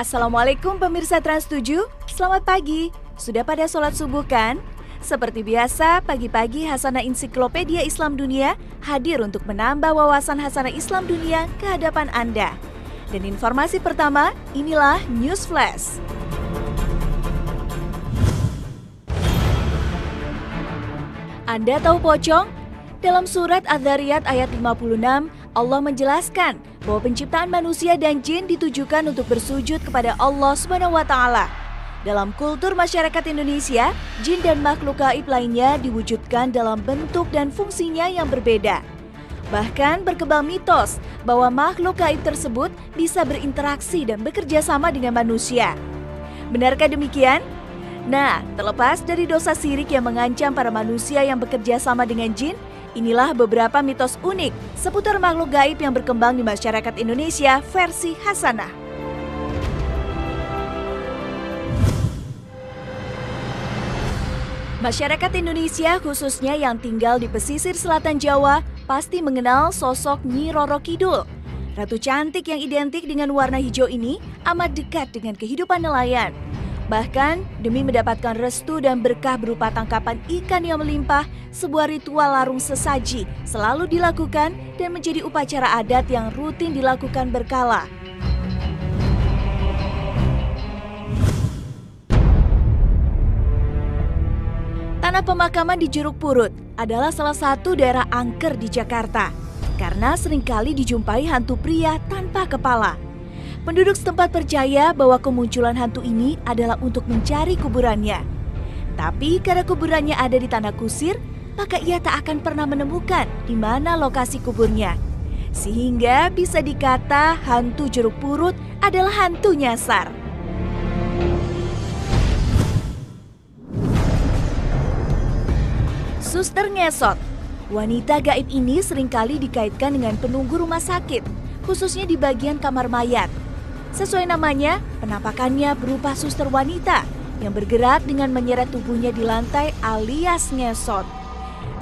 Assalamualaikum pemirsa Trans 7, selamat pagi. Sudah pada sholat subuh kan? Seperti biasa, pagi-pagi Hasanah Ensiklopedia Islam Dunia hadir untuk menambah wawasan Hasanah Islam Dunia ke hadapan Anda. Dan informasi pertama, inilah News Flash. Anda tahu pocong? Dalam surat Az-Zariyat ayat 56, Allah menjelaskan bahwa penciptaan manusia dan jin ditujukan untuk bersujud kepada Allah SWT. Dalam kultur masyarakat Indonesia, jin dan makhluk gaib lainnya diwujudkan dalam bentuk dan fungsinya yang berbeda. Bahkan berkembang mitos bahwa makhluk gaib tersebut bisa berinteraksi dan bekerja sama dengan manusia. Benarkah demikian? Nah, terlepas dari dosa syirik yang mengancam para manusia yang bekerja sama dengan jin, inilah beberapa mitos unik seputar makhluk gaib yang berkembang di masyarakat Indonesia versi Hasanah. Masyarakat Indonesia khususnya yang tinggal di pesisir selatan Jawa pasti mengenal sosok Nyi Roro Kidul. Ratu cantik yang identik dengan warna hijau ini amat dekat dengan kehidupan nelayan. Bahkan demi mendapatkan restu dan berkah berupa tangkapan ikan yang melimpah, sebuah ritual larung sesaji selalu dilakukan dan menjadi upacara adat yang rutin dilakukan berkala. Tanah pemakaman di Jeruk Purut adalah salah satu daerah angker di Jakarta karena seringkali dijumpai hantu pria tanpa kepala. Penduduk setempat percaya bahwa kemunculan hantu ini adalah untuk mencari kuburannya. Tapi karena kuburannya ada di tanah kusir, maka ia tak akan pernah menemukan di mana lokasi kuburnya. Sehingga bisa dikata hantu Jeruk Purut adalah hantu nyasar. Suster ngesot. Wanita gaib ini seringkali dikaitkan dengan penunggu rumah sakit, khususnya di bagian kamar mayat. Sesuai namanya, penampakannya berupa suster wanita yang bergerak dengan menyeret tubuhnya di lantai alias ngesot.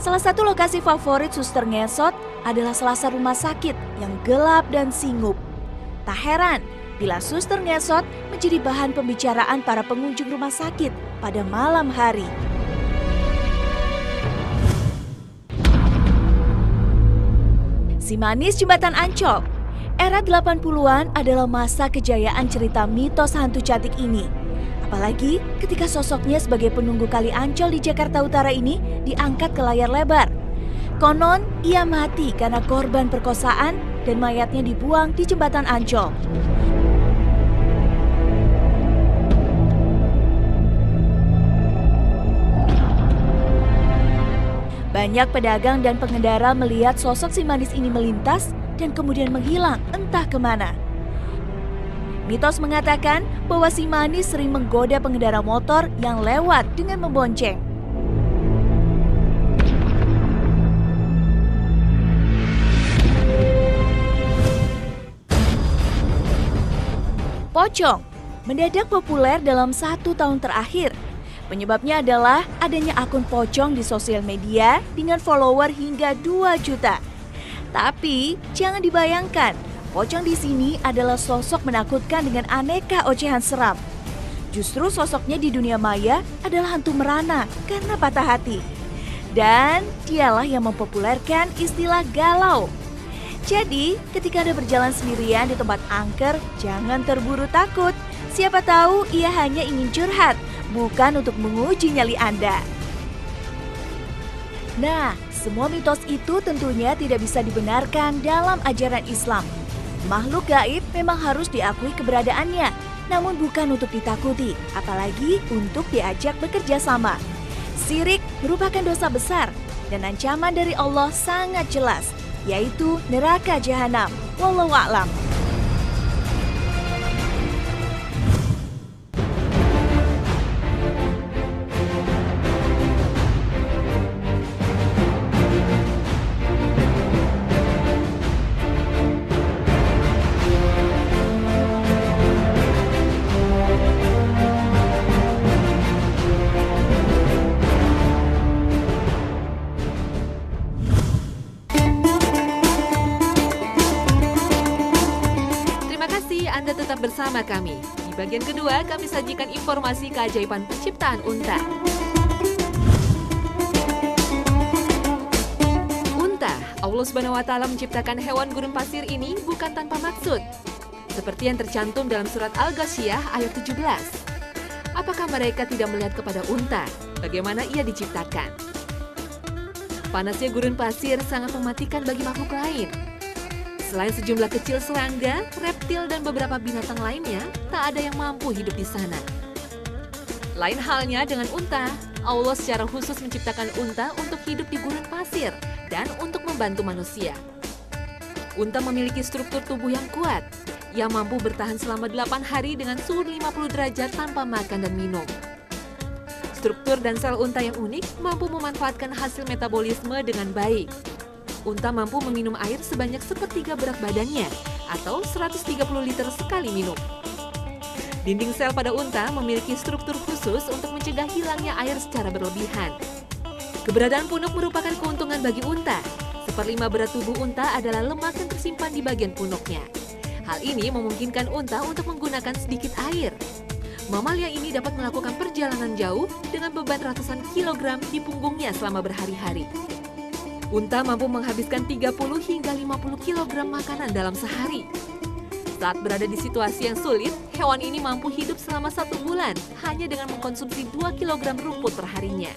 Salah satu lokasi favorit suster ngesot adalah selasar rumah sakit yang gelap dan singup. Tak heran bila suster ngesot menjadi bahan pembicaraan para pengunjung rumah sakit pada malam hari. Si Manis Jembatan Ancol. Era 80-an adalah masa kejayaan cerita mitos hantu cantik ini. Apalagi ketika sosoknya sebagai penunggu Kali Ancol di Jakarta Utara ini diangkat ke layar lebar. Konon, ia mati karena korban perkosaan dan mayatnya dibuang di Jembatan Ancol. Banyak pedagang dan pengendara melihat sosok si manis ini melintas dan kemudian menghilang entah kemana. Mitos mengatakan bahwa si manis sering menggoda pengendara motor yang lewat dengan membonceng. Pocong mendadak populer dalam 1 tahun terakhir. Penyebabnya adalah adanya akun pocong di sosial media dengan follower hingga 2 juta. Tapi jangan dibayangkan, pocong di sini adalah sosok menakutkan dengan aneka ocehan seram. Justru sosoknya di dunia maya adalah hantu merana karena patah hati. Dan dialah yang mempopulerkan istilah galau. Jadi, ketika Anda berjalan sendirian di tempat angker, jangan terburu takut. Siapa tahu ia hanya ingin curhat, bukan untuk menguji nyali Anda. Nah, semua mitos itu tentunya tidak bisa dibenarkan dalam ajaran Islam. Makhluk gaib memang harus diakui keberadaannya, namun bukan untuk ditakuti, apalagi untuk diajak bekerja sama. Syirik merupakan dosa besar dan ancaman dari Allah sangat jelas, yaitu neraka jahanam. Wallahu a'lam. Anda tetap bersama kami di bagian kedua, kami sajikan informasi keajaiban penciptaan unta. Unta, Allah Subhanahu wa Ta'ala menciptakan hewan gurun pasir ini bukan tanpa maksud. Seperti yang tercantum dalam surat Al-Ghasyiyah ayat 17. Apakah mereka tidak melihat kepada unta, bagaimana ia diciptakan? Panasnya gurun pasir sangat mematikan bagi makhluk lain. Selain sejumlah kecil serangga, reptil, dan beberapa binatang lainnya, tak ada yang mampu hidup di sana. Lain halnya dengan unta, Allah secara khusus menciptakan unta untuk hidup di gurun pasir dan untuk membantu manusia. Unta memiliki struktur tubuh yang kuat. Ia mampu bertahan selama 8 hari dengan suhu 50 derajat tanpa makan dan minum. Struktur dan sel unta yang unik mampu memanfaatkan hasil metabolisme dengan baik. Unta mampu meminum air sebanyak sepertiga berat badannya, atau 130 liter sekali minum. Dinding sel pada unta memiliki struktur khusus untuk mencegah hilangnya air secara berlebihan. Keberadaan punuk merupakan keuntungan bagi unta. 1/5 berat tubuh unta adalah lemak yang tersimpan di bagian punuknya. Hal ini memungkinkan unta untuk menggunakan sedikit air. Mamalia ini dapat melakukan perjalanan jauh dengan beban ratusan kilogram di punggungnya selama berhari-hari. Unta mampu menghabiskan 30 hingga 50 kg makanan dalam sehari. Saat berada di situasi yang sulit, hewan ini mampu hidup selama 1 bulan hanya dengan mengkonsumsi 2 kg rumput perharinya.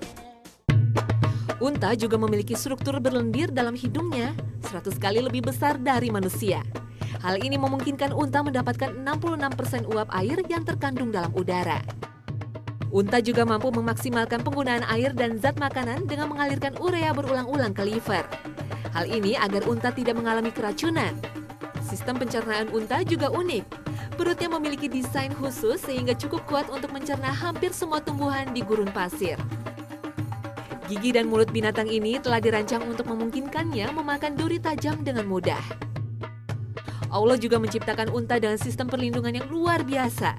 Unta juga memiliki struktur berlendir dalam hidungnya 100 kali lebih besar dari manusia. Hal ini memungkinkan unta mendapatkan 66% uap air yang terkandung dalam udara. Unta juga mampu memaksimalkan penggunaan air dan zat makanan dengan mengalirkan urea berulang-ulang ke liver. Hal ini agar unta tidak mengalami keracunan. Sistem pencernaan unta juga unik. Perutnya memiliki desain khusus sehingga cukup kuat untuk mencerna hampir semua tumbuhan di gurun pasir. Gigi dan mulut binatang ini telah dirancang untuk memungkinkannya memakan duri tajam dengan mudah. Allah juga menciptakan unta dengan sistem perlindungan yang luar biasa.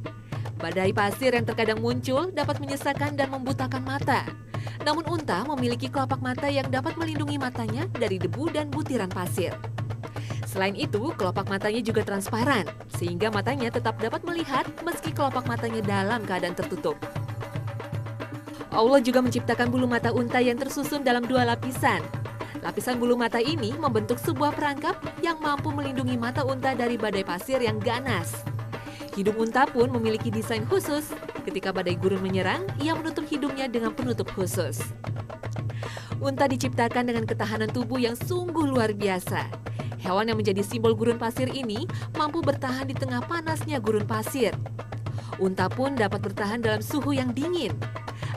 Badai pasir yang terkadang muncul dapat menyesakan dan membutakan mata. Namun unta memiliki kelopak mata yang dapat melindungi matanya dari debu dan butiran pasir. Selain itu, kelopak matanya juga transparan, sehingga matanya tetap dapat melihat meski kelopak matanya dalam keadaan tertutup. Allah juga menciptakan bulu mata unta yang tersusun dalam 2 lapisan. Lapisan bulu mata ini membentuk sebuah perangkap yang mampu melindungi mata unta dari badai pasir yang ganas. Hidung unta pun memiliki desain khusus. Ketika badai gurun menyerang, ia menutup hidungnya dengan penutup khusus. Unta diciptakan dengan ketahanan tubuh yang sungguh luar biasa. Hewan yang menjadi simbol gurun pasir ini mampu bertahan di tengah panasnya gurun pasir. Unta pun dapat bertahan dalam suhu yang dingin.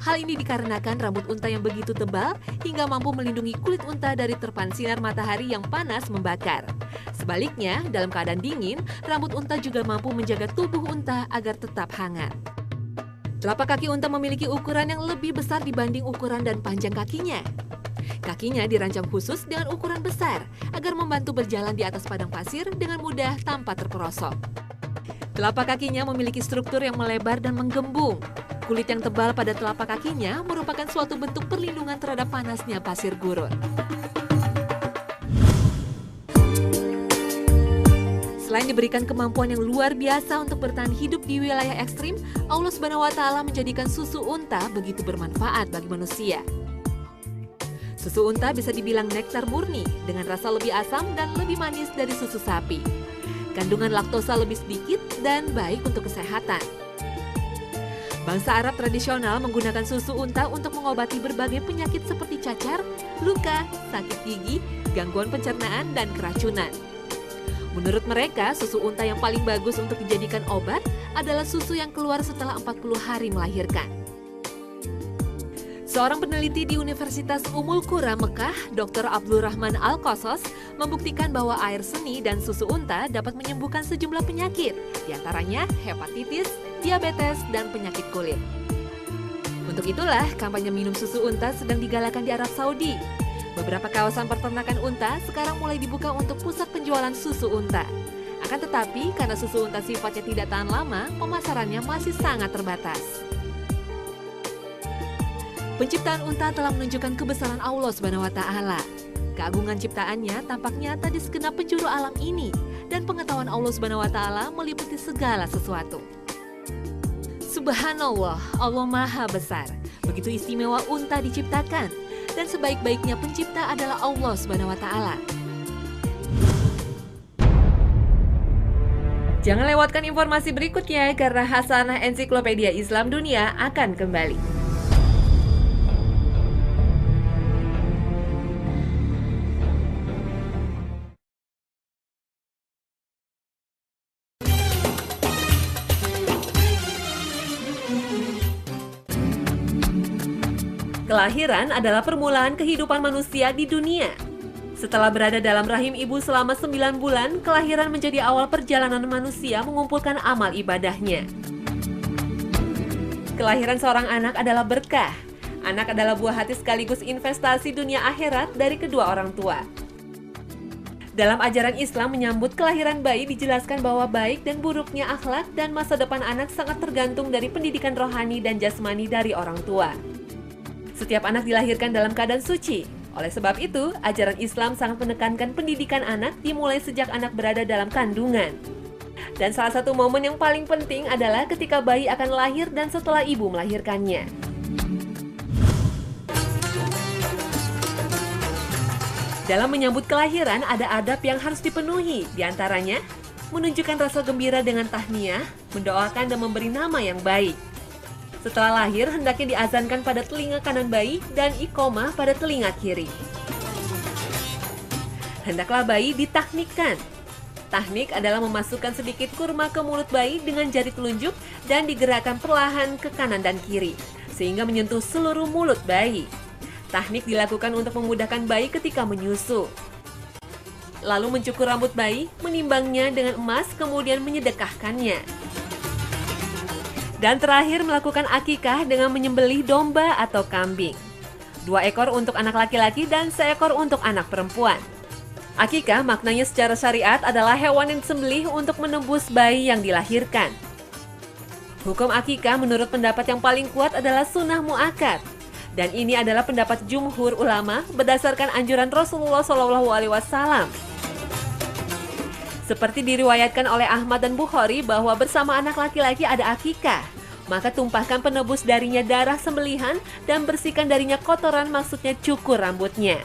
Hal ini dikarenakan rambut unta yang begitu tebal hingga mampu melindungi kulit unta dari terpaan sinar matahari yang panas membakar. Sebaliknya, dalam keadaan dingin, rambut unta juga mampu menjaga tubuh unta agar tetap hangat. Telapak kaki unta memiliki ukuran yang lebih besar dibanding ukuran dan panjang kakinya. Kakinya dirancang khusus dengan ukuran besar agar membantu berjalan di atas padang pasir dengan mudah tanpa terperosok. Telapak kakinya memiliki struktur yang melebar dan menggembung. Kulit yang tebal pada telapak kakinya merupakan suatu bentuk perlindungan terhadap panasnya pasir gurun. Selain diberikan kemampuan yang luar biasa untuk bertahan hidup di wilayah ekstrim, Allah Subhanahu wa Ta'ala menjadikan susu unta begitu bermanfaat bagi manusia. Susu unta bisa dibilang nektar murni dengan rasa lebih asam dan lebih manis dari susu sapi. Kandungan laktosa lebih sedikit dan baik untuk kesehatan. Bangsa Arab tradisional menggunakan susu unta untuk mengobati berbagai penyakit seperti cacar, luka, sakit gigi, gangguan pencernaan, dan keracunan. Menurut mereka, susu unta yang paling bagus untuk dijadikan obat adalah susu yang keluar setelah 40 hari melahirkan. Seorang peneliti di Universitas Ummul Qura Mekah, Dr. Abdul Rahman Al-Qasas, membuktikan bahwa air seni dan susu unta dapat menyembuhkan sejumlah penyakit, diantaranya hepatitis, diabetes, dan penyakit kulit. Untuk itulah, kampanye minum susu unta sedang digalakan di Arab Saudi. Beberapa kawasan peternakan unta sekarang mulai dibuka untuk pusat penjualan susu unta. Akan tetapi, karena susu unta sifatnya tidak tahan lama, pemasarannya masih sangat terbatas. Penciptaan unta telah menunjukkan kebesaran Allah Subhanahu wa Ta'ala. Keagungan ciptaannya tampak nyata di segenap penjuru alam ini, dan pengetahuan Allah Subhanahu wa Ta'ala meliputi segala sesuatu. Subhanallah, Allah Maha Besar. Begitu istimewa unta diciptakan. Dan sebaik-baiknya pencipta adalah Allah Subhanahu wa Ta'ala. Jangan lewatkan informasi berikutnya karena Hasanah Ensiklopedia Islam Dunia akan kembali. Kelahiran adalah permulaan kehidupan manusia di dunia. Setelah berada dalam rahim ibu selama 9 bulan, kelahiran menjadi awal perjalanan manusia mengumpulkan amal ibadahnya. Kelahiran seorang anak adalah berkah. Anak adalah buah hati sekaligus investasi dunia akhirat dari kedua orang tua. Dalam ajaran Islam menyambut kelahiran bayi dijelaskan bahwa baik dan buruknya akhlak dan masa depan anak sangat tergantung dari pendidikan rohani dan jasmani dari orang tua. Setiap anak dilahirkan dalam keadaan suci. Oleh sebab itu, ajaran Islam sangat menekankan pendidikan anak dimulai sejak anak berada dalam kandungan. Dan salah satu momen yang paling penting adalah ketika bayi akan lahir dan setelah ibu melahirkannya. Dalam menyambut kelahiran ada adab yang harus dipenuhi, diantaranya menunjukkan rasa gembira dengan tahniah, mendoakan dan memberi nama yang baik. Setelah lahir, hendaknya diazankan pada telinga kanan bayi dan iqomah pada telinga kiri. Hendaklah bayi ditahnikkan. Tahnik adalah memasukkan sedikit kurma ke mulut bayi dengan jari telunjuk dan digerakkan perlahan ke kanan dan kiri, sehingga menyentuh seluruh mulut bayi. Tahnik dilakukan untuk memudahkan bayi ketika menyusu. Lalu mencukur rambut bayi, menimbangnya dengan emas, kemudian menyedekahkannya. Dan terakhir melakukan akikah dengan menyembelih domba atau kambing. 2 ekor untuk anak laki-laki dan 1 ekor untuk anak perempuan. Akikah maknanya secara syariat adalah hewan yang disembelih untuk menebus bayi yang dilahirkan. Hukum akikah menurut pendapat yang paling kuat adalah sunnah muakkad. Dan ini adalah pendapat jumhur ulama berdasarkan anjuran Rasulullah SAW. Seperti diriwayatkan oleh Ahmad dan Bukhari bahwa bersama anak laki-laki ada akikah, maka tumpahkan penebus darinya darah sembelihan dan bersihkan darinya kotoran, maksudnya cukur rambutnya.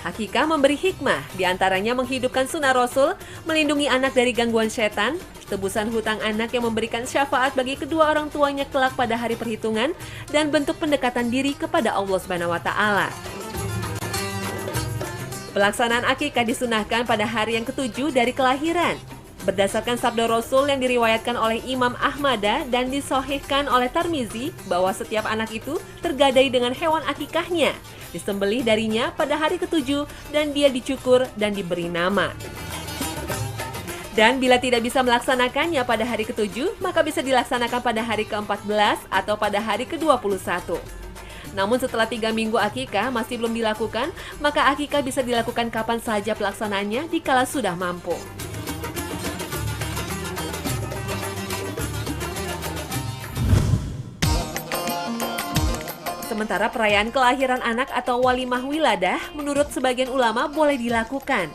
Akikah memberi hikmah, diantaranya menghidupkan sunnah Rasul, melindungi anak dari gangguan setan, tebusan hutang anak yang memberikan syafaat bagi kedua orang tuanya kelak pada hari perhitungan, dan bentuk pendekatan diri kepada Allah Subhanahu wa Ta'ala. Pelaksanaan akikah disunahkan pada hari yang ke-7 dari kelahiran. Berdasarkan sabda Rasul yang diriwayatkan oleh Imam Ahmad dan disahihkan oleh Tirmizi bahwa setiap anak itu tergadai dengan hewan akikahnya, disembelih darinya pada hari ke-7 dan dia dicukur dan diberi nama. Dan bila tidak bisa melaksanakannya pada hari ke-7, maka bisa dilaksanakan pada hari ke-14 atau pada hari ke-21. Namun setelah 3 minggu akikah masih belum dilakukan, maka akikah bisa dilakukan kapan saja pelaksanaannya dikala sudah mampu. Sementara perayaan kelahiran anak atau walimah wiladah menurut sebagian ulama boleh dilakukan.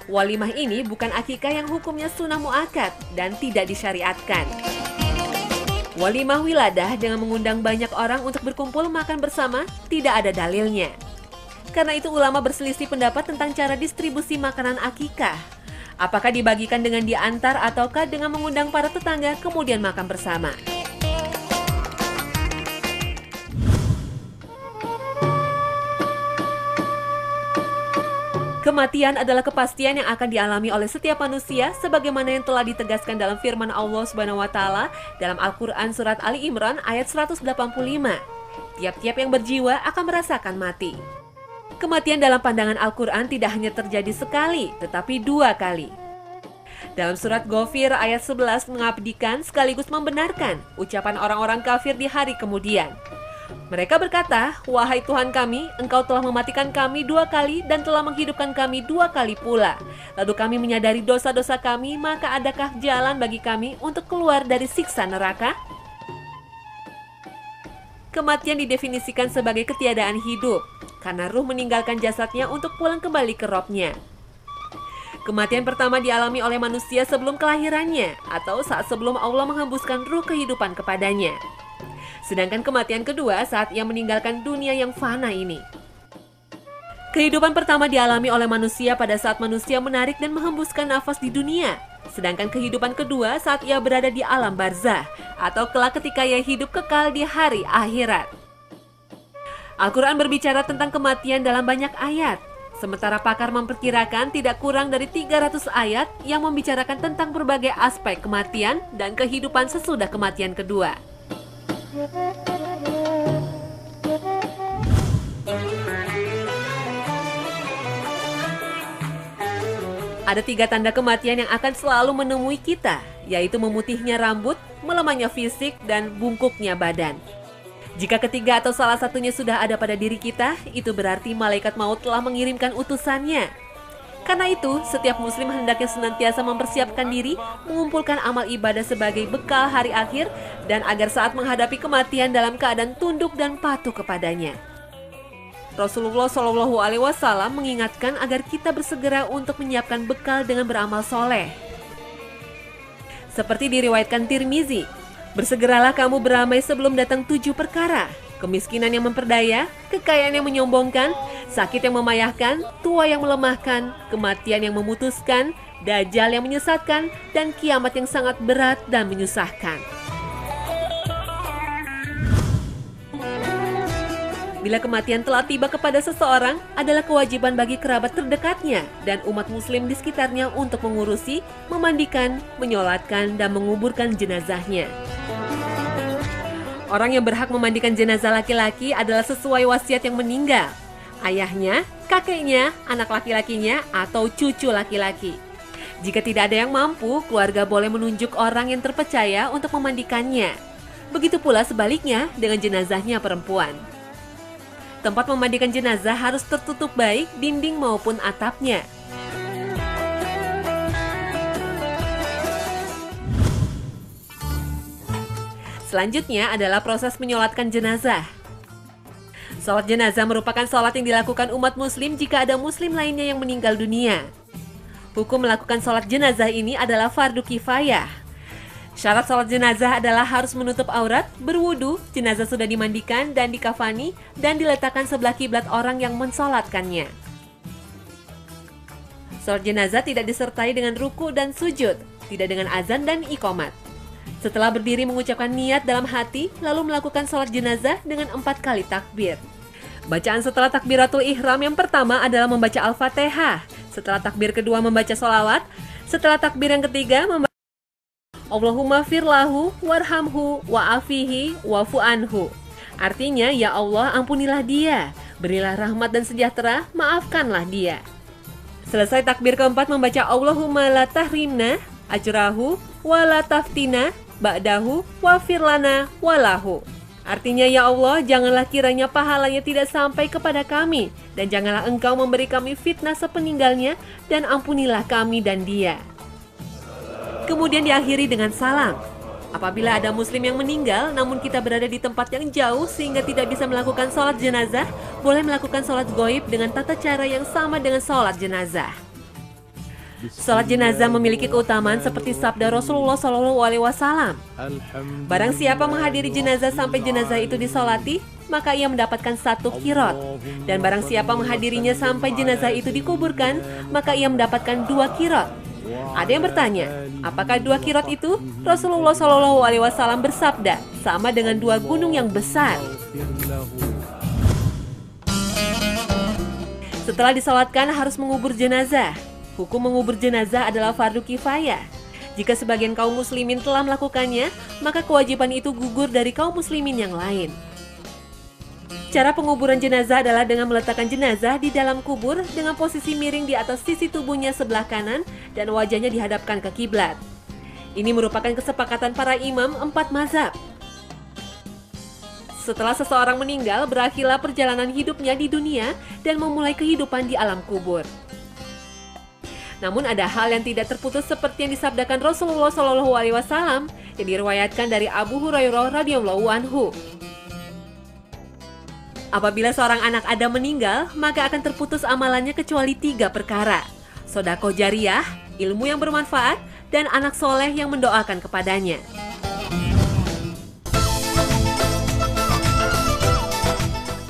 Walimah ini bukan akikah yang hukumnya sunnah muakkad dan tidak disyariatkan. Walimah wiladah dengan mengundang banyak orang untuk berkumpul makan bersama tidak ada dalilnya. Karena itu ulama berselisih pendapat tentang cara distribusi makanan akikah. Apakah dibagikan dengan diantar ataukah dengan mengundang para tetangga kemudian makan bersama. Kematian adalah kepastian yang akan dialami oleh setiap manusia sebagaimana yang telah ditegaskan dalam firman Allah Subhanahu wa Ta'ala dalam Al-Qur'an surat Ali Imran ayat 185. Tiap-tiap yang berjiwa akan merasakan mati. Kematian dalam pandangan Al-Qur'an tidak hanya terjadi sekali, tetapi 2 kali. Dalam surat Ghafir ayat 11 mengabdikan sekaligus membenarkan ucapan orang-orang kafir di hari kemudian. Mereka berkata, "Wahai Tuhan kami, Engkau telah mematikan kami 2 kali dan telah menghidupkan kami 2 kali pula. Lalu kami menyadari dosa-dosa kami, maka adakah jalan bagi kami untuk keluar dari siksa neraka?" Kematian didefinisikan sebagai ketiadaan hidup, karena ruh meninggalkan jasadnya untuk pulang kembali ke robnya. Kematian pertama dialami oleh manusia sebelum kelahirannya atau saat sebelum Allah menghembuskan ruh kehidupan kepadanya. Sedangkan kematian kedua saat ia meninggalkan dunia yang fana ini. Kehidupan pertama dialami oleh manusia pada saat manusia menarik dan menghembuskan nafas di dunia. Sedangkan kehidupan kedua saat ia berada di alam barzah atau kelak ketika ia hidup kekal di hari akhirat. Al-Quran berbicara tentang kematian dalam banyak ayat. Sementara pakar memperkirakan tidak kurang dari 300 ayat yang membicarakan tentang berbagai aspek kematian dan kehidupan sesudah kematian kedua. Ada 3 tanda kematian yang akan selalu menemui kita, yaitu memutihnya rambut, melemahnya fisik, dan bungkuknya badan. Jika ketiga atau salah satunya sudah ada pada diri kita, itu berarti malaikat maut telah mengirimkan utusannya. Karena itu, setiap muslim hendaknya senantiasa mempersiapkan diri, mengumpulkan amal ibadah sebagai bekal hari akhir, dan agar saat menghadapi kematian dalam keadaan tunduk dan patuh kepadanya. Rasulullah SAW mengingatkan agar kita bersegera untuk menyiapkan bekal dengan beramal soleh. Seperti diriwayatkan Tirmizi, bersegeralah kamu beramai sebelum datang 7 perkara. Kemiskinan yang memperdaya, kekayaan yang menyombongkan, sakit yang memayahkan, tua yang melemahkan, kematian yang memutuskan, dajjal yang menyesatkan, dan kiamat yang sangat berat dan menyusahkan. Bila kematian telah tiba kepada seseorang, adalah kewajiban bagi kerabat terdekatnya dan umat muslim di sekitarnya untuk mengurusi, memandikan, menyolatkan, dan menguburkan jenazahnya. Orang yang berhak memandikan jenazah laki-laki adalah sesuai wasiat yang meninggal. Ayahnya, kakeknya, anak laki-lakinya, atau cucu laki-laki. Jika tidak ada yang mampu, keluarga boleh menunjuk orang yang terpercaya untuk memandikannya. Begitu pula sebaliknya dengan jenazahnya perempuan. Tempat memandikan jenazah harus tertutup baik dinding maupun atapnya. Selanjutnya adalah proses menyolatkan jenazah. Sholat jenazah merupakan sholat yang dilakukan umat muslim jika ada muslim lainnya yang meninggal dunia. Hukum melakukan sholat jenazah ini adalah fardu kifayah. Syarat sholat jenazah adalah harus menutup aurat, berwudu, jenazah sudah dimandikan dan dikafani, dan diletakkan sebelah kiblat orang yang mensolatkannya. Sholat jenazah tidak disertai dengan ruku dan sujud, tidak dengan azan dan iqomat. Setelah berdiri mengucapkan niat dalam hati, lalu melakukan sholat jenazah dengan 4 kali takbir. Bacaan setelah takbiratul ihram yang pertama adalah membaca Al-Fatihah. Setelah takbir kedua membaca sholawat. Setelah takbir yang ketiga membaca Allahumma firlahu warhamhu wa'afihi wa'fu anhu. Artinya, ya Allah ampunilah dia, berilah rahmat dan sejahtera, maafkanlah dia. Selesai takbir keempat membaca Allahumma la tahrimna ajrahu wa la taftina ba'dahu wa firlana walahu. Artinya, ya Allah janganlah kiranya pahalanya tidak sampai kepada kami, dan janganlah engkau memberi kami fitnah sepeninggalnya, dan ampunilah kami dan dia. Kemudian diakhiri dengan salam. Apabila ada muslim yang meninggal namun kita berada di tempat yang jauh sehingga tidak bisa melakukan sholat jenazah, boleh melakukan sholat goib dengan tata cara yang sama dengan sholat jenazah. Sholat jenazah memiliki keutamaan seperti sabda Rasulullah SAW. Barang siapa menghadiri jenazah sampai jenazah itu disolati, maka ia mendapatkan 1 kirot. Dan barang siapa menghadirinya sampai jenazah itu dikuburkan, maka ia mendapatkan 2 kirot. Ada yang bertanya, apakah 2 kirot itu? Rasulullah SAW bersabda, sama dengan 2 gunung yang besar. Setelah disolatkan harus mengubur jenazah. Hukum mengubur jenazah adalah fardu kifayah. Jika sebagian kaum muslimin telah melakukannya, maka kewajiban itu gugur dari kaum muslimin yang lain. Cara penguburan jenazah adalah dengan meletakkan jenazah di dalam kubur dengan posisi miring di atas sisi tubuhnya sebelah kanan dan wajahnya dihadapkan ke kiblat. Ini merupakan kesepakatan para imam 4 mazhab. Setelah seseorang meninggal, berakhirlah perjalanan hidupnya di dunia dan memulai kehidupan di alam kubur. Namun ada hal yang tidak terputus seperti yang disabdakan Rasulullah SAW yang diriwayatkan dari Abu Hurairah radhiyallahu anhu. Apabila seorang anak Adam meninggal, maka akan terputus amalannya kecuali 3 perkara. sodako jariah, ilmu yang bermanfaat, dan anak soleh yang mendoakan kepadanya.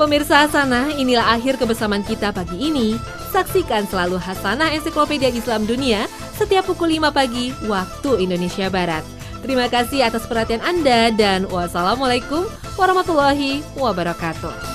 Pemirsa Hasanah, inilah akhir kebersamaan kita pagi ini. Saksikan selalu Hasanah Ensiklopedia Islam Dunia setiap pukul 5 pagi waktu Indonesia Barat. Terima kasih atas perhatian Anda dan wassalamualaikum warahmatullahi wabarakatuh.